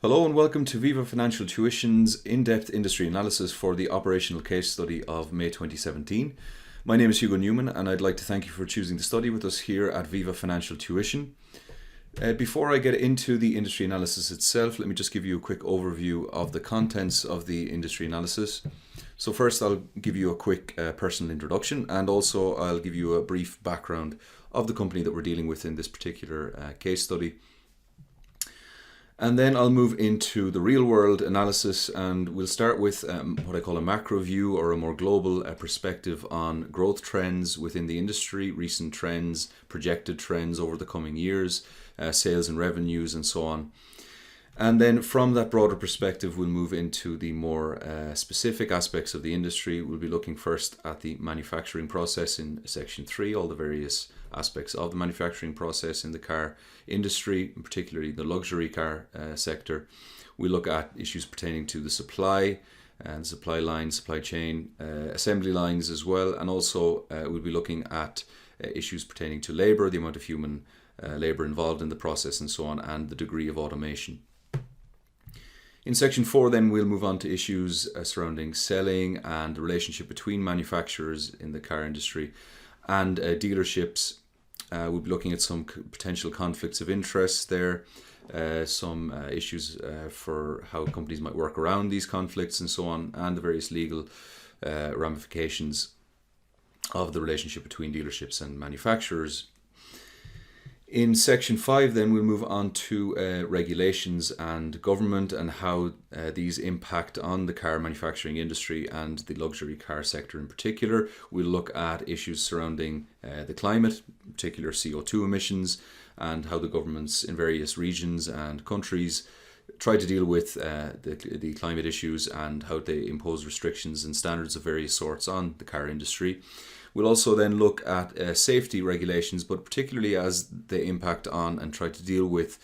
Hello and welcome to VIVA Financial Tuition's in-depth industry analysis for the operational case study of May 2017. My name is Hugo Newman and I'd like to thank you for choosing to study with us here at VIVA Financial Tuition. Before I get into the industry analysis itself, let me just give you a quick overview of the contents of the industry analysis. So first I'll give you a quick personal introduction, and also I'll give you a brief background of the company that we're dealing with in this particular case study. And then I'll move into the real world analysis, and we'll start with what I call a macro view, or a more global perspective on growth trends within the industry, recent trends, projected trends over the coming years, sales and revenues and so on. And then from that broader perspective, we'll move into the more specific aspects of the industry. We'll be looking first at the manufacturing process in section 3, all the various aspects of the manufacturing process in the car industry, particularly the luxury car sector. We look at issues pertaining to the supply and supply line, supply chain, assembly lines as well, and also we'll be looking at issues pertaining to labour, the amount of human labour involved in the process and so on, and the degree of automation. In section 4 then we'll move on to issues surrounding selling and the relationship between manufacturers in the car industry and dealerships. We'll be looking at some potential conflicts of interest there, some issues for how companies might work around these conflicts and so on, and the various legal ramifications of the relationship between dealerships and manufacturers. In section 5 then we'll move on to regulations and government, and how these impact on the car manufacturing industry and the luxury car sector in particular. We'll look at issues surrounding the climate, in particular CO2 emissions, and how the governments in various regions and countries try to deal with the climate issues, and how they impose restrictions and standards of various sorts on the car industry. We'll also then look at safety regulations, but particularly as they impact on and try to deal with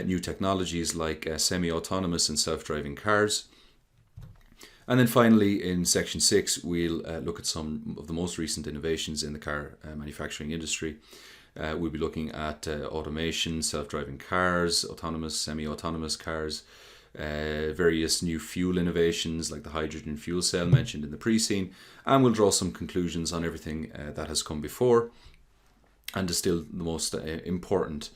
new technologies like semi-autonomous and self-driving cars. And then finally in section 6 we'll look at some of the most recent innovations in the car manufacturing industry. We'll be looking at automation, self-driving cars, autonomous, semi-autonomous cars, various new fuel innovations like the hydrogen fuel cell mentioned in the pre-scene, and we'll draw some conclusions on everything that has come before and distill the most important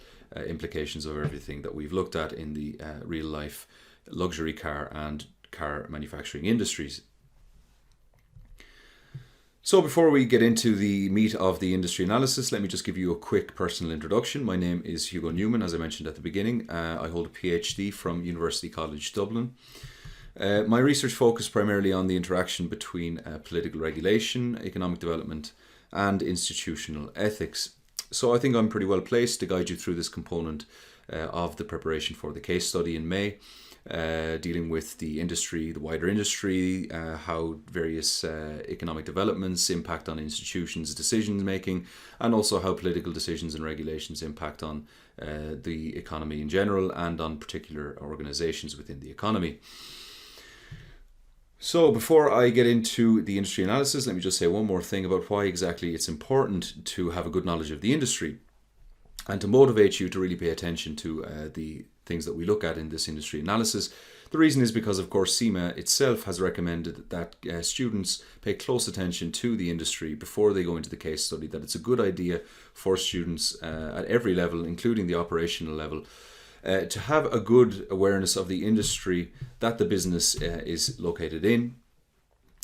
implications of everything that we've looked at in the real life luxury car and car manufacturing industries. So before we get into the meat of the industry analysis, let me just give you a quick personal introduction. My name is Hugo Newman, as I mentioned at the beginning. I hold a PhD from University College Dublin. My research focused primarily on the interaction between political regulation, economic development, and institutional ethics. So I think I'm pretty well placed to guide you through this component of the preparation for the case study in May. Dealing with the industry, the wider industry, how various economic developments impact on institutions' decision making, and also how political decisions and regulations impact on the economy in general and on particular organizations within the economy. So before I get into the industry analysis, let me just say one more thing about why exactly it's important to have a good knowledge of the industry and to motivate you to really pay attention to the things that we look at in this industry analysis. The reason is because, of course, CIMA itself has recommended that students pay close attention to the industry before they go into the case study, that it's a good idea for students at every level, including the operational level, to have a good awareness of the industry that the business is located in,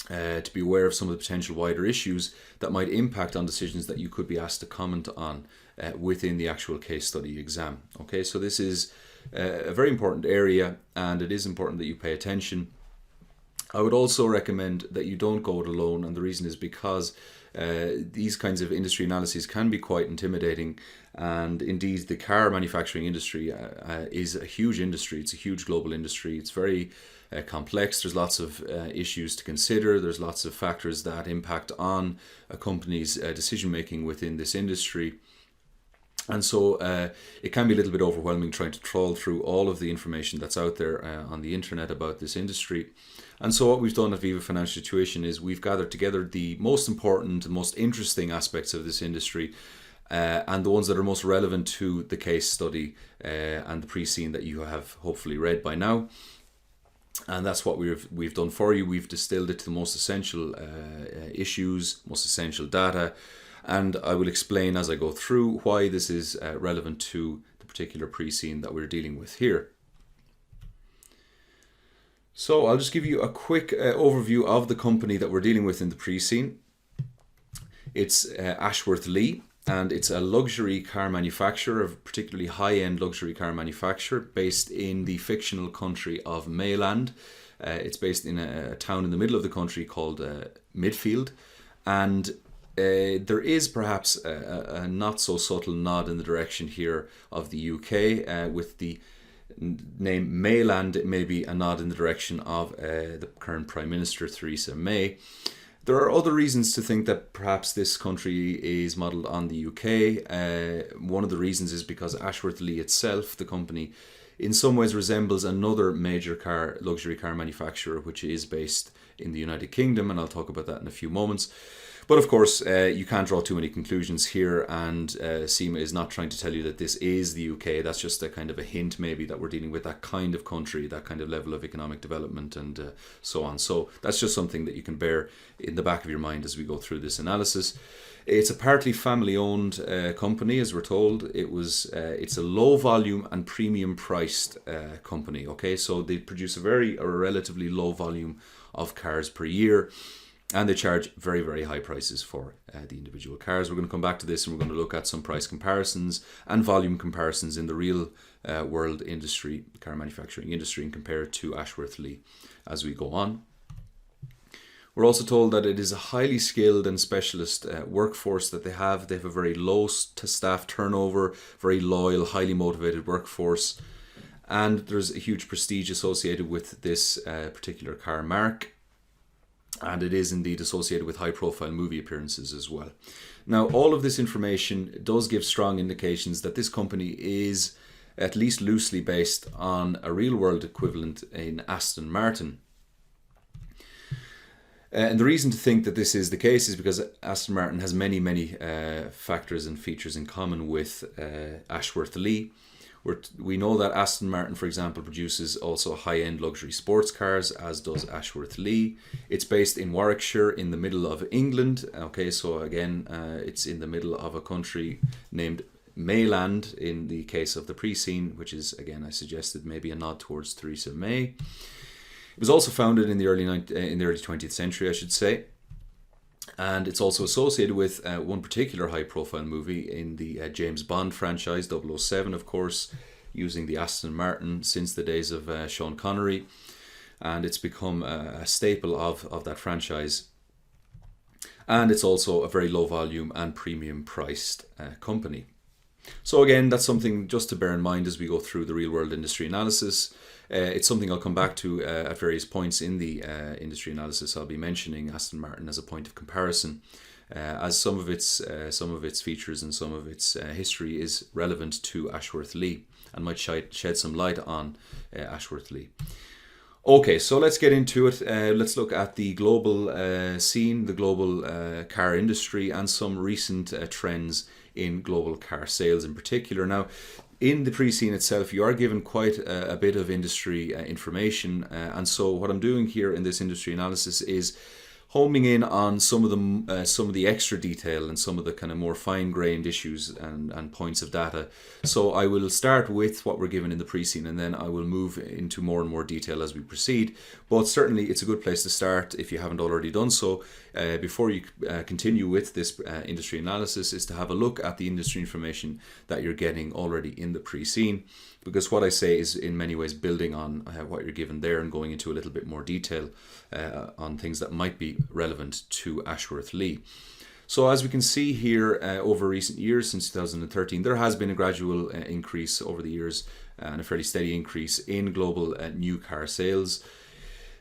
to be aware of some of the potential wider issues that might impact on decisions that you could be asked to comment on within the actual case study exam. Okay, so this is a very important area, and it is important that you pay attention. I would also recommend that you don't go it alone, and the reason is because these kinds of industry analyses can be quite intimidating, and indeed the car manufacturing industry is a huge industry. It's a huge global industry. It's very complex. There's lots of issues to consider. There's lots of factors that impact on a company's decision making within this industry. And so it can be a little bit overwhelming trying to trawl through all of the information that's out there on the internet about this industry. And so what we've done at VIVA Financial Tuition is we've gathered together the most important and most interesting aspects of this industry and the ones that are most relevant to the case study and the pre-scene that you have hopefully read by now. And that's what we've done for you. We've distilled it to the most essential issues, most essential data, and I will explain as I go through why this is relevant to the particular pre-scene that we're dealing with here. So I'll just give you a quick overview of the company that we're dealing with in the pre-scene. It's Ashworth Lea, and it's a luxury car manufacturer, a particularly high-end luxury car manufacturer based in the fictional country of Mayland. It's based in a town in the middle of the country called Midfield, and there is perhaps a not so subtle nod in the direction here of the UK with the name Mayland. It may be a nod in the direction of the current Prime Minister Theresa May. There are other reasons to think that perhaps this country is modelled on the UK. One of the reasons is because Ashworth Lea itself, the company, in some ways resembles another major luxury car manufacturer, which is based in the United Kingdom, and I'll talk about that in a few moments. But of course, you can't draw too many conclusions here, and CIMA is not trying to tell you that this is the UK. That's just a kind of a hint maybe that we're dealing with that kind of country, that kind of level of economic development and so on. So that's just something that you can bear in the back of your mind as we go through this analysis. It's a partly family-owned company, as we're told. It's a low-volume and premium-priced company. Okay, so they produce a relatively low volume of cars per year, and they charge very, very high prices for the individual cars. We're going to come back to this, and we're going to look at some price comparisons and volume comparisons in the real world industry, car manufacturing industry, and compare it to Ashworth Lea as we go on. We're also told that it is a highly skilled and specialist workforce that they have. They have a very low staff turnover, very loyal, highly motivated workforce, and there's a huge prestige associated with this particular car marque. And it is indeed associated with high-profile movie appearances as well. Now, all of this information does give strong indications that this company is at least loosely based on a real-world equivalent in Aston Martin. And the reason to think that this is the case is because Aston Martin has many, many factors and features in common with Ashworth Lea. We know that Aston Martin, for example, produces also high-end luxury sports cars, as does Ashworth Lea. It's based in Warwickshire, in the middle of England. Okay, so again, it's in the middle of a country named Mayland in the case of the pre-scene, which is, again, I suggested maybe a nod towards Theresa May. It was also founded in the early 20th century, I should say. And it's also associated with one particular high-profile movie in the James Bond franchise, 007, of course, using the Aston Martin since the days of Sean Connery. And it's become a staple of that franchise. And it's also a very low-volume and premium-priced company. So again, that's something just to bear in mind as we go through the real-world industry analysis. It's something I'll come back to at various points in the industry analysis. I'll be mentioning Aston Martin as a point of comparison, as some of its features and some of its history is relevant to Ashworth Lea and might shed some light on Ashworth Lea. Okay, so let's get into it. Let's look at the global scene, the global car industry, and some recent trends in global car sales in particular. Now, in the pre-scene itself, you are given quite a bit of industry information, and so what I'm doing here in this industry analysis is homing in on some of the extra detail and some of the kind of more fine-grained issues and points of data. So I will start with what we're given in the pre-scene, and then I will move into more and more detail as we proceed. But certainly it's a good place to start, if you haven't already done so, before you continue with this industry analysis, is to have a look at the industry information that you're getting already in the pre-scene. Because what I say is in many ways building on what you're given there and going into a little bit more detail on things that might be relevant to Ashworth Lea. So as we can see here, over recent years, since 2013, there has been a gradual increase over the years and a fairly steady increase in global new car sales.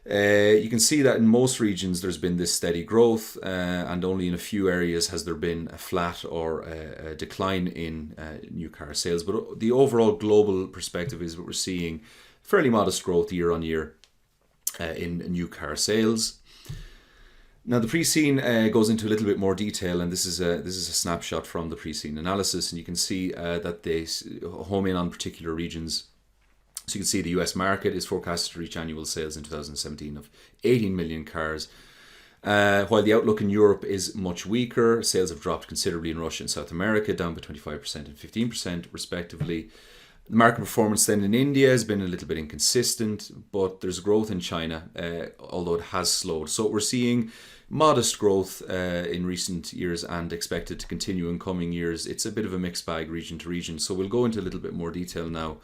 You can see that in most regions there's been this steady growth, and only in a few areas has there been a flat or a decline in new car sales. But the overall global perspective is that we're seeing fairly modest growth year on year in new car sales. Now the pre-scene goes into a little bit more detail, and this is a snapshot from the pre-scene analysis, and you can see that they home in on particular regions. So you can see the US market is forecasted to reach annual sales in 2017 of 18 million cars, while the outlook in Europe is much weaker. Sales have dropped considerably in Russia and South America, down by 25% and 15% respectively. The market performance then in India has been a little bit inconsistent, but there's growth in China, although it has slowed. So we're seeing modest growth in recent years and expected to continue in coming years. It's a bit of a mixed bag region to region. So we'll go into a little bit more detail now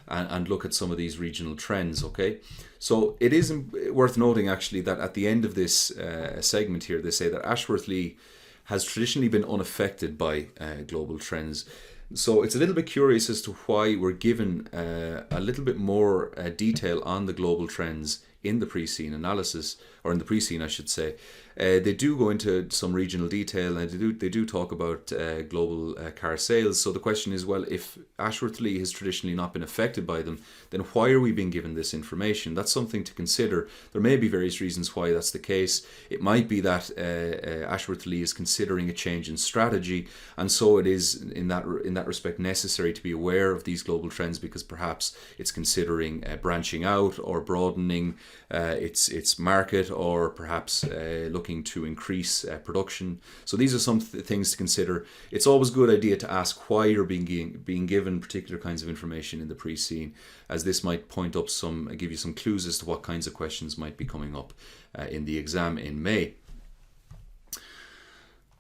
and look at some of these regional trends, okay? So it is worth noting actually that at the end of this segment here, they say that Ashworth Lea has traditionally been unaffected by global trends. So it's a little bit curious as to why we're given a little bit more detail on the global trends in the pre-scene analysis, or in the pre-scene I should say. They do go into some regional detail, and they do talk about global car sales. So the question is, well, if Ashworth Lea has traditionally not been affected by them, then why are we being given this information? That's something to consider. There may be various reasons why that's the case. It might be that Ashworth Lea is considering a change in strategy, and so it is in that respect necessary to be aware of these global trends, because perhaps it's considering branching out or broadening its market, or perhaps looking to increase production. So these are some things to consider. It's always a good idea to ask why you're being given particular kinds of information in the pre-scene, as this might give you some clues as to what kinds of questions might be coming up in the exam in May.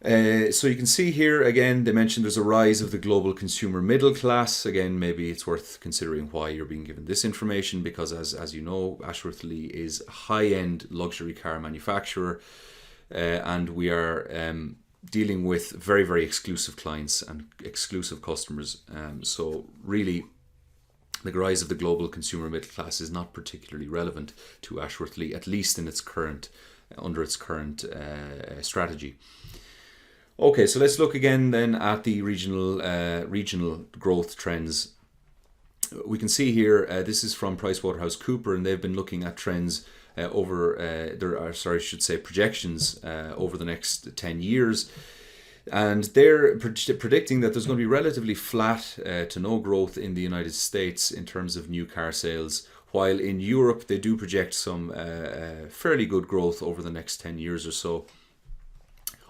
So you can see here again, they mentioned there's a rise of the global consumer middle class. Again, maybe it's worth considering why you're being given this information, because as you know, Ashworth Lea is a high-end luxury car manufacturer, and we are dealing with very, very exclusive clients and exclusive customers. So really, the rise of the global consumer middle class is not particularly relevant to Ashworth Lea, at least in under its current strategy. Okay, so let's look again then at the regional growth trends. We can see here, this is from PricewaterhouseCoopers, and they've been looking at trends projections over the next 10 years. And they're predicting that there's going to be relatively flat to no growth in the United States in terms of new car sales, while in Europe they do project some fairly good growth over the next 10 years or so.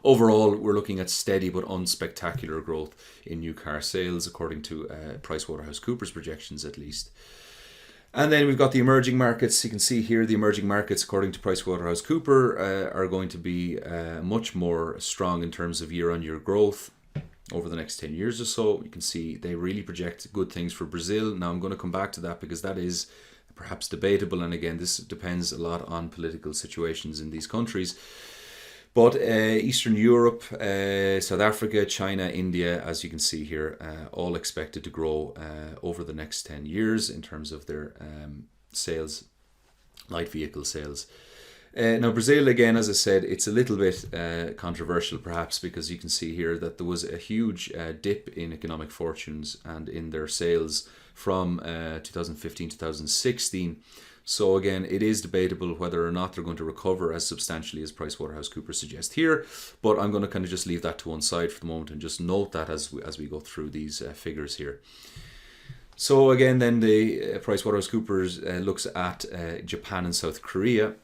Overall, we're looking at steady but unspectacular growth in new car sales, according to PricewaterhouseCoopers projections at least. And then we've got the emerging markets. You can see here the emerging markets, according to PricewaterhouseCoopers, are going to be much more strong in terms of year-on-year growth over the next 10 years or so. You can see they really project good things for Brazil. Now I'm going to come back to that because that is perhaps debatable, and again, this depends a lot on political situations in these countries. But Eastern Europe, South Africa, China, India, as you can see here, all expected to grow over the next 10 years in terms of their sales, light vehicle sales. Now Brazil, again, as I said, it's a little bit controversial perhaps, because you can see here that there was a huge dip in economic fortunes and in their sales from 2015-2016. So again, it is debatable whether or not they're going to recover as substantially as PricewaterhouseCoopers suggest here, but I'm going to kind of just leave that to one side for the moment and just note that as we go through these figures here. So again, then the PricewaterhouseCoopers looks at Japan and South Korea.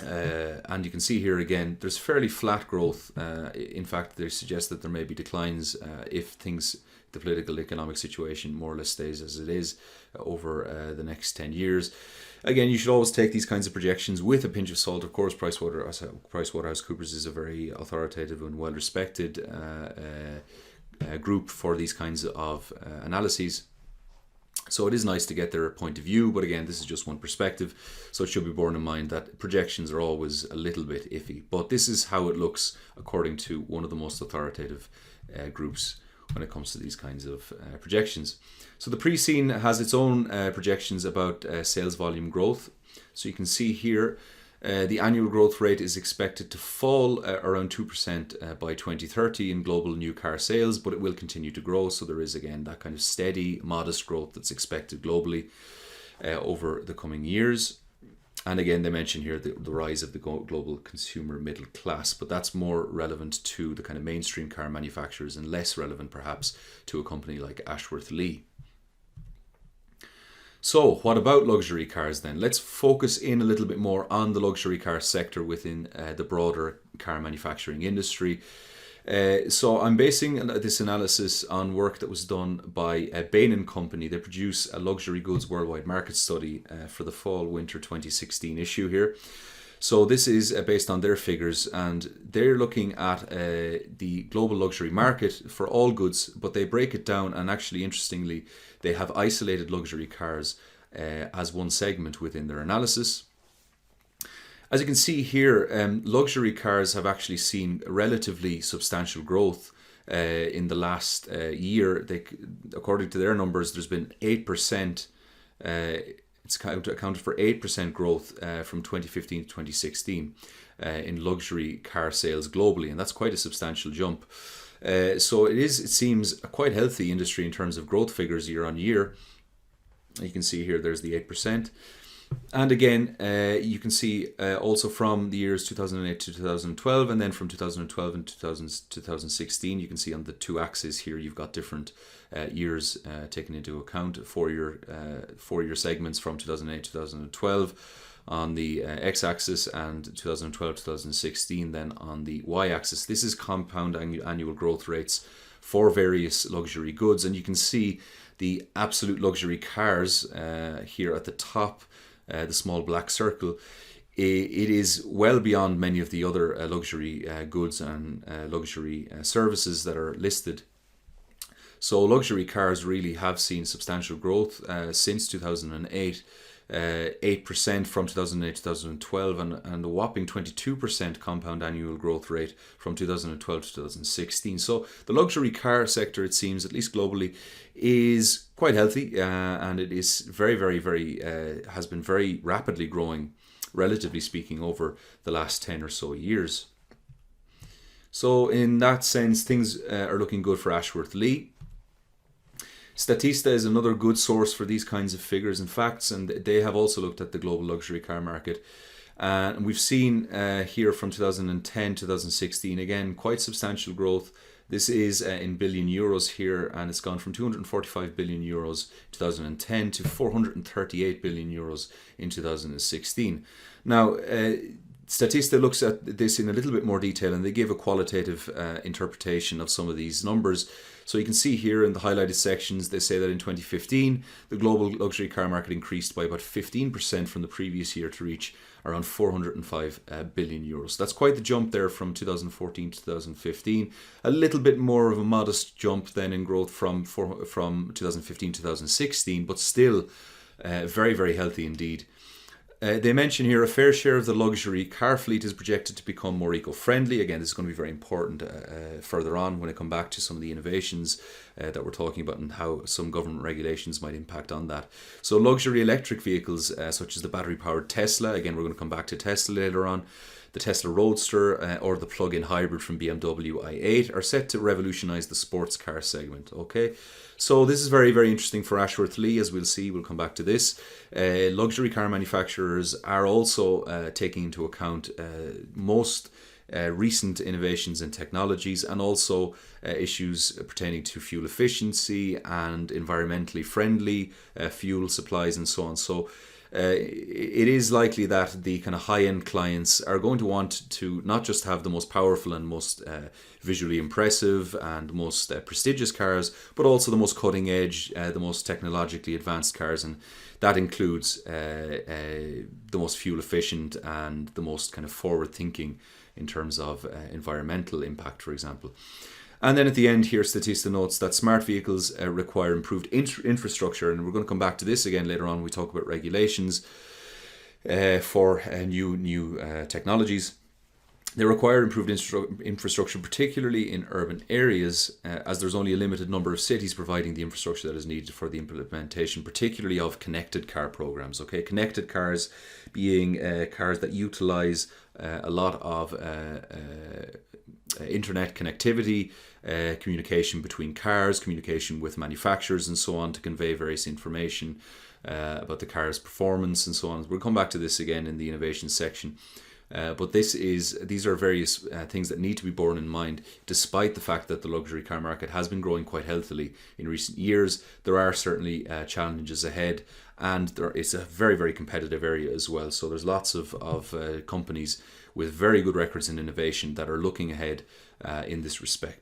And you can see here again, there's fairly flat growth. In fact, they suggest that there may be declines if the political economic situation more or less stays as it is over the next 10 years. Again, you should always take these kinds of projections with a pinch of salt. Of course, PricewaterhouseCoopers is a very authoritative and well-respected group for these kinds of analyses. So it is nice to get their point of view, but again, this is just one perspective, so it should be borne in mind that projections are always a little bit iffy. But this is how it looks according to one of the most authoritative groups when it comes to these kinds of projections. So the pre-scene has its own projections about sales volume growth. So you can see here the annual growth rate is expected to fall around 2% by 2030 in global new car sales, but it will continue to grow. So there is again that kind of steady, modest growth that's expected globally over the coming years. And again, they mention here the rise of the global consumer middle class, but that's more relevant to the kind of mainstream car manufacturers and less relevant perhaps to a company like Ashworth Lea. So what about luxury cars then? Let's focus in a little bit more on the luxury car sector within the broader car manufacturing industry. So I'm basing this analysis on work that was done by Bain & Company. They produce a luxury goods worldwide market study for the fall-winter 2016 issue here. So this is based on their figures, and they're looking at the global luxury market for all goods, but they break it down, and actually interestingly they have isolated luxury cars as one segment within their analysis. As you can see here, luxury cars have actually seen relatively substantial growth in the last year. According to their numbers, there's been 8%, it's accounted for 8% growth from 2015 to 2016 in luxury car sales globally, and that's quite a substantial jump. So it seems a quite healthy industry in terms of growth figures year on year. You can see here there's the 8%. And again, you can see also from the years 2008 to 2012, and then from 2012 and 2016, you can see on the two axes here, you've got different years taken into account, four-year segments from 2008 to 2012 on the x-axis, and 2012-2016 then on the y-axis. This is compound annual growth rates for various luxury goods, and you can see the absolute luxury cars here at the top. The small black circle, it is well beyond many of the other luxury goods and luxury services that are listed. So luxury cars really have seen substantial growth since 2008, 8% from 2008 to 2012, and a whopping 22% compound annual growth rate from 2012 to 2016. So the luxury car sector, it seems, at least globally, is quite healthy, and it is very has been very rapidly growing, relatively speaking, over the last 10 or so years. So in that sense, things are looking good for Ashworth Lea. Statista is another good source for these kinds of figures and facts, and they have also looked at the global luxury car market. And we've seen here from 2010 to 2016, again, quite substantial growth. This is in billion euros here, and it's gone from 245 billion euros in 2010 to 438 billion euros in 2016. Now, Statista looks at this in a little bit more detail, and they give a qualitative interpretation of some of these numbers. So you can see here in the highlighted sections, they say that in 2015, the global luxury car market increased by about 15% from the previous year to reach around 405 billion euros. That's quite the jump there from 2014 to 2015. A little bit more of a modest jump then in growth from 2015 to 2016, but still very healthy indeed. They mention here a fair share of the luxury car fleet is projected to become more eco-friendly. Again, this is going to be very important further on when I come back to some of the innovations that we're talking about and how some government regulations might impact on that. So luxury electric vehicles such as the battery-powered Tesla, again, we're going to come back to Tesla later on, the Tesla Roadster or the plug-in hybrid from BMW i8 are set to revolutionize the sports car segment. Okay, so this is very interesting for Ashworth Lea, as we'll see. We'll come back to this. Luxury car manufacturers are also taking into account most recent innovations in technologies, and also issues pertaining to fuel efficiency and environmentally friendly fuel supplies and so on. So it is likely that the kind of high-end clients are going to want to not just have the most powerful and most visually impressive and most prestigious cars, but also the most cutting-edge, the most technologically advanced cars, and that includes the most fuel-efficient and the most kind of forward-thinking in terms of environmental impact, for example. And then at the end here, Statista notes that smart vehicles require improved infrastructure, and we're going to come back to this again later on when we talk about regulations for new technologies. They require improved infrastructure, particularly in urban areas, as there's only a limited number of cities providing the infrastructure that is needed for the implementation, particularly of connected car programs. Okay, connected cars being cars that utilize a lot of internet connectivity, communication between cars, communication with manufacturers and so on to convey various information about the car's performance and so on. We'll come back to this again in the innovation section. But these are various things that need to be borne in mind. Despite the fact that the luxury car market has been growing quite healthily in recent years, there are certainly challenges ahead, and it's a very, very competitive area as well. So there's lots of companies with very good records in innovation that are looking ahead in this respect.